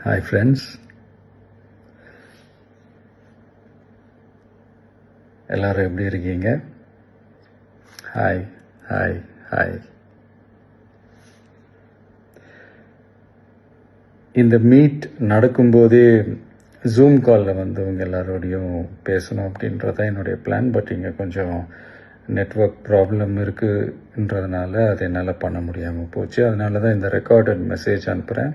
Hi friends, எல்லாரும் எப்படி இருக்கீங்க? Hi hi hi. இந்த மீட் நடக்கும்போதே ஜூம் காலில் வந்து உங்கள் எல்லாரோடையும் பேசணும் அப்படின்றதான் என்னுடைய பிளான். பட் இங்கே கொஞ்சம் நெட்வொர்க் ப்ராப்ளம் இருக்குன்றதுனால அதை என்னால் பண்ண முடியாமல் போச்சு. அதனால தான் இந்த ரெக்கார்டட் மெசேஜ் அனுப்புகிறேன்.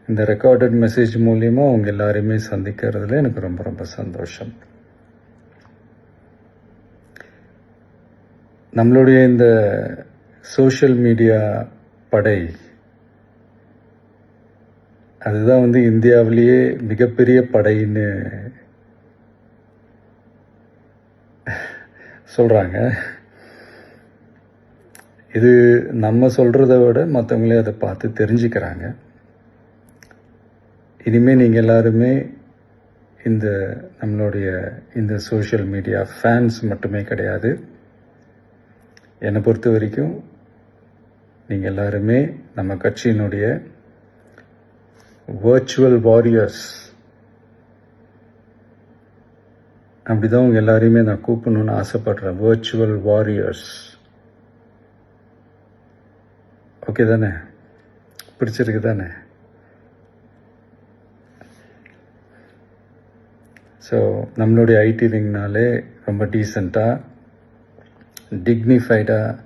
இந்த ரெக்கார்டட் மெசேஜ் மூலிமா அவங்க எல்லாரையுமே சந்திக்கிறதுல எனக்கு ரொம்ப ரொம்ப சந்தோஷம். நம்மளுடைய இந்த சோஷியல் மீடியா படை, அதுதான் வந்து இந்தியாவிலேயே மிகப்பெரிய படைன்னு சொல்கிறாங்க. இது நம்ம சொல்கிறத விட மற்றவங்களே அதை பார்த்து தெரிஞ்சுக்கிறாங்க. இனிமேல் நீங்கள் எல்லாருமே இந்த நம்மளுடைய இந்த சோஷியல் மீடியா ஃபேன்ஸ் மட்டுமே கிடையாது. என்னை பொறுத்த வரைக்கும் நீங்கள் எல்லாருமே நம்ம கட்சியினுடைய வர்ச்சுவல் வாரியர்ஸ். அப்படிதான் உங்கள் எல்லாரையுமே நான் கூப்பிடணும்னு ஆசைப்படுறேன். Virtual warriors. ஓகே தானே? பிடிச்சிருக்கு தானே? ஸோ நம்மளுடைய ஐடி விங்னாலே ரொம்ப டீசெண்டாக டிக்னிஃபைடாக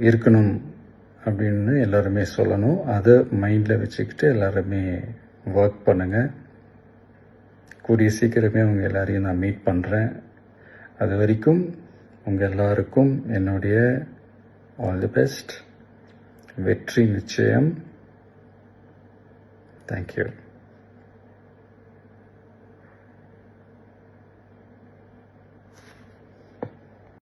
இருக்கணும் அப்படின்னு எல்லாருமே சொல்லணும். அதை மைண்டில் வச்சுக்கிட்டு எல்லாருமே ஒர்க் பண்ணுங்கள். கூடிய சீக்கிரமே அவங்க எல்லாரையும் நான் மீட் பண்ணுறேன். அது வரைக்கும் உங்கள் எல்லாருக்கும் என்னுடைய ஆல் தி பெஸ்ட். வெற்றி நிச்சயம். தேங்க்யூ.